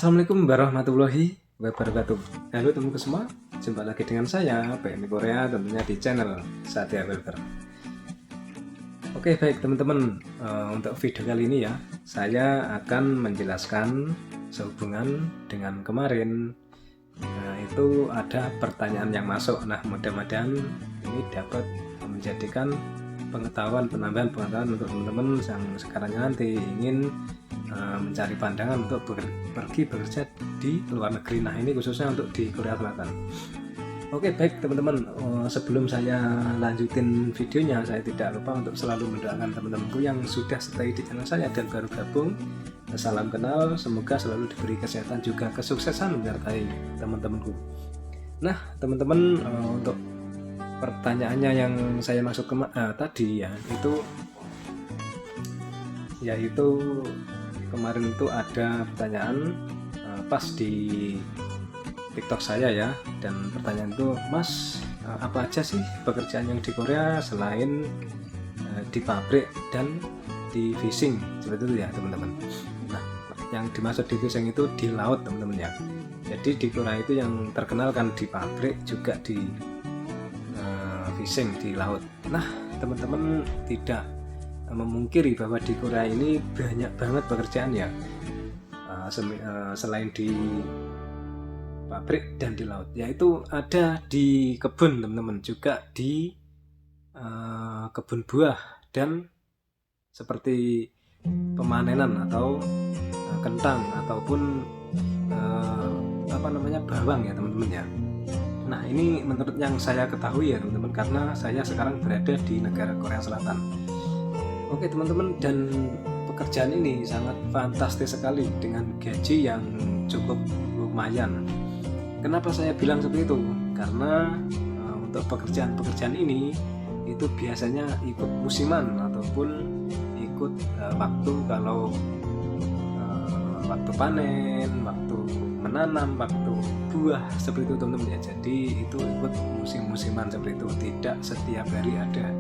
Assalamualaikum warahmatullahi wabarakatuh. Halo teman-teman semua, jumpa lagi dengan saya PMI Korea, tentunya di channel Satya Welfare. Oke baik teman-teman, untuk video kali ini ya, saya akan menjelaskan sehubungan dengan kemarin. Itu ada pertanyaan yang masuk. Nah mudah-mudahan ini dapat menjadikan penambahan pengetahuan untuk teman-teman yang sekarang nanti ingin mencari pandangan untuk pergi bekerja di luar negeri. Nah ini khususnya untuk di Korea Selatan. Oke baik teman-teman, sebelum saya lanjutin videonya, saya tidak lupa untuk selalu mendoakan teman-temanku yang sudah stay di channel saya dan baru gabung. Salam kenal, semoga selalu diberi kesehatan juga kesuksesan menyertai teman-temanku. Nah teman-teman, untuk pertanyaannya yang saya masuk tadi ya, itu yaitu kemarin itu ada pertanyaan pas di TikTok saya ya, dan pertanyaan itu, Mas, apa aja sih pekerjaan yang di Korea selain di pabrik dan di fishing, seperti itu ya teman-teman. Nah yang dimaksud di fishing itu di laut teman-teman ya. Jadi di Korea itu yang terkenal kan di pabrik, juga di fishing di laut. Nah teman-teman tidak memungkiri bahwa di Korea ini banyak banget pekerjaan ya, selain di pabrik dan di laut, yaitu ada di kebun teman-teman, juga di kebun buah, dan seperti pemanenan atau kentang ataupun bawang ya teman-teman ya. Nah ini menurut yang saya ketahui ya teman-teman, karena saya sekarang berada di negara Korea Selatan. Oke teman-teman, dan pekerjaan ini sangat fantastis sekali dengan gaji yang cukup lumayan. Kenapa saya bilang seperti itu? Karena untuk pekerjaan-pekerjaan ini itu biasanya ikut musiman ataupun ikut waktu, kalau waktu panen, waktu menanam, waktu buah, seperti itu teman-teman ya. Jadi itu ikut musim-musiman seperti itu, tidak setiap hari ada.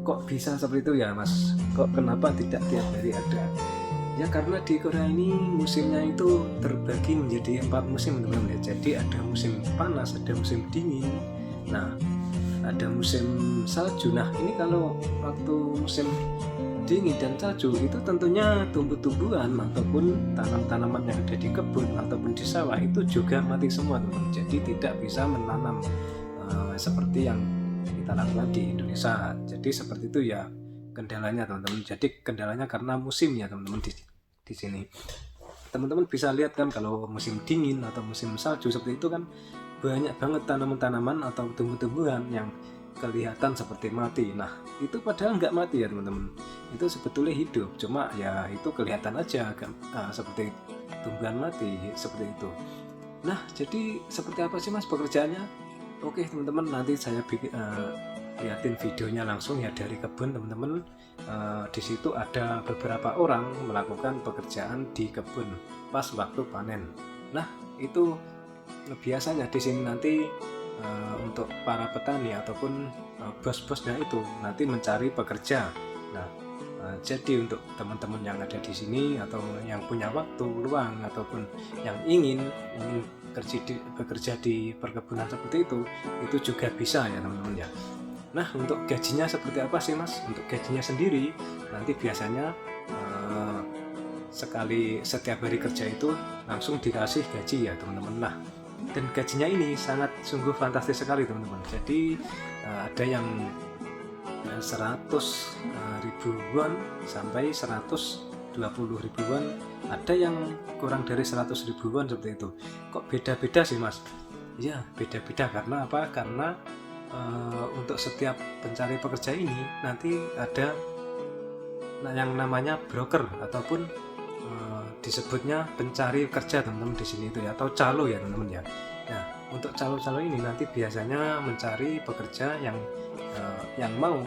Kok bisa seperti itu ya Mas? Kok kenapa tidak tiap hari ada? Ya karena di Korea ini musimnya itu terbagi menjadi 4 musim teman-teman ya. Jadi ada musim panas, ada musim dingin, nah ada musim salju. Nah ini kalau waktu musim dingin dan salju itu tentunya tumbuh-tumbuhan ataupun tanam-tanaman yang ada di kebun ataupun di sawah itu juga mati semua teman-teman. Jadi tidak bisa menanam seperti yang kita lakukan di Indonesia. Jadi seperti itu ya kendalanya teman-teman. Jadi kendalanya karena musimnya teman-teman di sini. Teman-teman bisa lihat kan, kalau musim dingin atau musim salju seperti itu kan banyak banget tanaman-tanaman atau tumbuh-tumbuhan yang kelihatan seperti mati. Nah itu padahal nggak mati ya teman-teman, itu sebetulnya hidup, cuma ya itu kelihatan aja kan, seperti tumbuhan mati seperti itu. Nah jadi seperti apa sih Mas pekerjaannya? Oke teman-teman, nanti saya liatin videonya langsung ya dari kebun teman-teman. Di situ ada beberapa orang melakukan pekerjaan di kebun pas waktu panen. Nah itu biasanya di sini nanti untuk para petani ataupun bos-bosnya itu nanti mencari pekerja. Nah jadi untuk teman-teman yang ada di sini atau yang punya waktu luang ataupun yang ingin bekerja di perkebunan seperti itu juga bisa ya teman-teman ya. Nah untuk gajinya seperti apa sih Mas? Untuk gajinya sendiri nanti biasanya setiap hari kerja itu langsung dikasih gaji ya teman-teman. Nah dan gajinya ini sangat sungguh fantastis sekali teman-teman. Jadi ada yang 100 ribu won sampai 120 ribu won, ada yang kurang dari 100 ribu won seperti itu. Kok beda-beda sih Mas? Ya beda-beda karena apa? Karena untuk setiap pencari pekerja ini nanti ada yang namanya broker ataupun disebutnya pencari kerja teman-teman di sini itu ya, atau calo ya teman-teman ya. Nah untuk calo-calo ini nanti biasanya mencari pekerja yang mau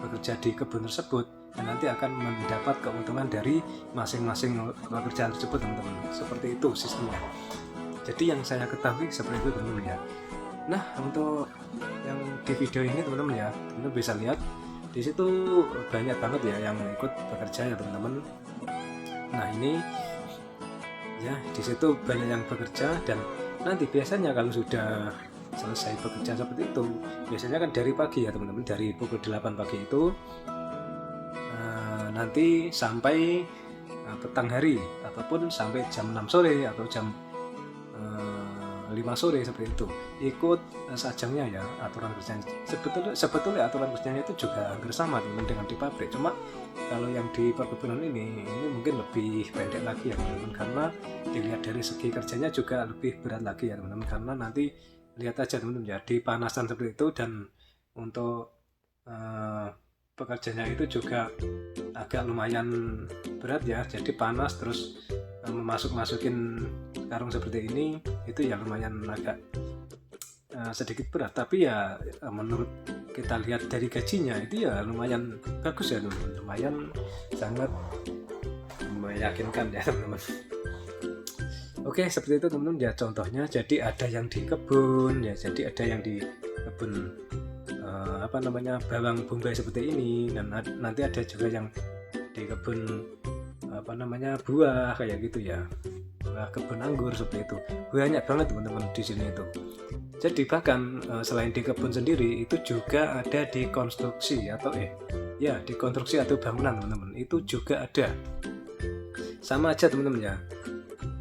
bekerja di kebun tersebut, dan nanti akan mendapat keuntungan dari masing-masing pekerjaan tersebut teman-teman. Seperti itu sistemnya. Jadi yang saya ketahui seperti itu teman-teman ya. Nah untuk yang di video ini teman-teman ya, teman-teman bisa lihat di situ banyak banget ya yang ikut bekerja ya teman-teman. Nah ini ya. Di situ banyak yang bekerja, dan nanti biasanya kalau sudah selesai bekerja seperti itu, biasanya kan dari pagi ya teman-teman, dari pukul 8 pagi itu nanti sampai petang hari, ataupun sampai jam 6 sore atau jam 5 sore seperti itu, ikut sajangnya ya aturan kerjanya. Sebetulnya aturan kerjanya itu juga hampir sama dengan di pabrik, cuma kalau yang di perkebunan ini mungkin lebih pendek lagi ya teman-teman, karena dilihat dari segi kerjanya juga lebih berat lagi ya teman-teman, karena nanti lihat aja teman-teman ya, di panasan seperti itu, dan untuk pekerjanya itu juga agak lumayan berat ya, jadi panas, terus masukin karung seperti ini itu ya lumayan agak sedikit berat, tapi ya menurut kita lihat dari gajinya itu ya lumayan bagus ya teman-teman, lumayan sangat meyakinkan ya teman-teman. Oke, seperti itu teman-teman ya contohnya. Jadi ada yang di kebun ya, jadi ada yang di kebun bawang bombay seperti ini, dan nanti ada juga yang di kebun buah kayak gitu ya, kebun anggur seperti itu. Banyak banget teman-teman di sini itu. Jadi bahkan selain di kebun sendiri, itu juga ada di konstruksi atau di konstruksi atau bangunan teman-teman, itu juga ada. Sama aja teman-teman ya.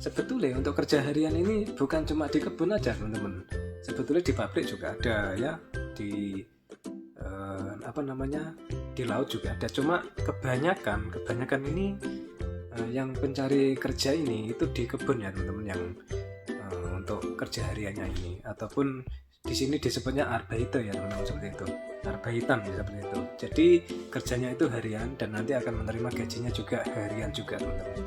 Sebetulnya untuk kerja harian ini bukan cuma di kebun aja teman-teman. Sebetulnya di pabrik juga ada ya, di di laut juga ada. Cuma kebanyakan ini yang pencari kerja ini itu di kebun ya teman-teman, yang untuk kerja hariannya ini, ataupun di sini disebutnya arbeiter ya teman-teman, seperti itu, arbeitan ya, seperti itu. Jadi kerjanya itu harian, dan nanti akan menerima gajinya juga harian juga teman-teman.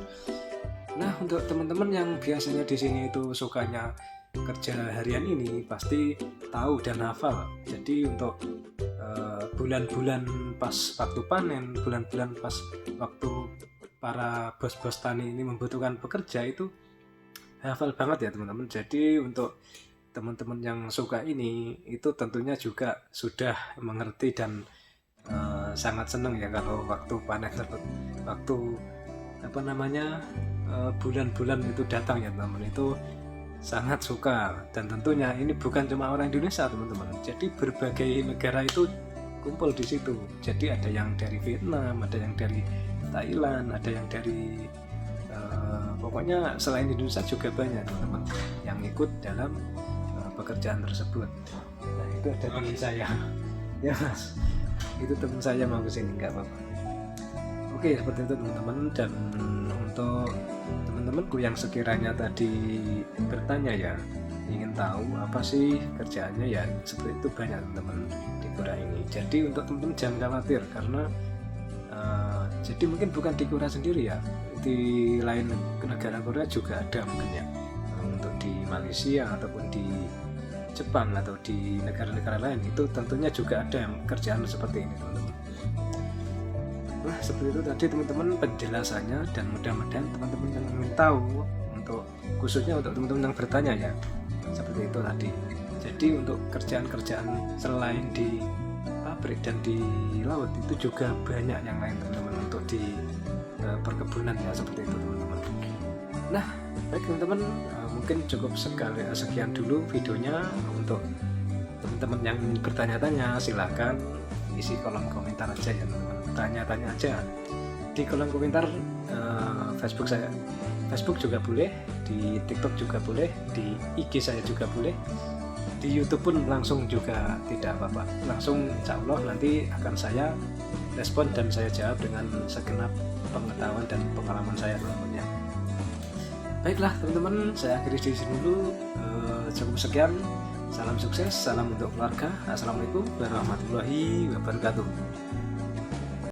Nah, untuk teman-teman yang biasanya di sini itu sukanya kerja harian ini pasti tahu dan hafal. Jadi untuk bulan-bulan pas waktu panen, bulan-bulan pas waktu para bos-bos tani ini membutuhkan pekerja, itu hafal banget ya teman-teman. Jadi untuk teman-teman yang suka ini itu tentunya juga sudah mengerti dan sangat senang ya kalau waktu panen, waktu bulan-bulan itu datang ya teman-teman, itu sangat suka. Dan tentunya ini bukan cuma orang Indonesia teman-teman, jadi berbagai negara itu kumpul di situ. Jadi ada yang dari Vietnam, ada yang dari Thailand, ada yang dari pokoknya selain Indonesia juga banyak teman-teman yang ikut dalam pekerjaan tersebut. Nah, itu ada teman saya ya mas, itu teman saya mau kesini, nggak apa-apa. Oke, seperti itu teman-teman. Dan untuk teman-temanku yang sekiranya tadi bertanya ya, ingin tahu apa sih kerjaannya, ya seperti itu banyak teman-teman di Korea ini. Jadi untuk teman-teman jangan khawatir, karena jadi mungkin bukan di Korea sendiri ya, di lain negara Korea juga ada mungkin ya, untuk di Malaysia ataupun di Jepang atau di negara-negara lain itu tentunya juga ada yang kerjaan seperti ini teman-teman. Nah, seperti itu tadi teman-teman penjelasannya, dan mudah-mudahan teman-teman yang ingin tahu, untuk khususnya untuk teman-teman yang bertanya ya, seperti itu tadi. Jadi untuk kerjaan-kerjaan selain di pabrik dan di laut itu juga banyak yang lain teman-teman, untuk di perkebunan ya, seperti itu teman-teman. Nah, baik teman-teman, mungkin cukup sekian dulu videonya. Untuk teman-teman yang bertanya-tanya silakan isi kolom komentar aja ya teman-teman, tanya-tanya aja di kolom komentar. Facebook saya, Facebook juga boleh, di TikTok juga boleh, di IG saya juga boleh, di YouTube pun langsung juga tidak apa-apa, langsung insya Allah nanti akan saya respon dan saya jawab dengan segenap pengetahuan dan pengalaman saya teman-teman ya. Baiklah teman-teman, saya akhiri di sini dulu. Cukup sekian, salam sukses, salam untuk keluarga. Assalamualaikum warahmatullahi wabarakatuh.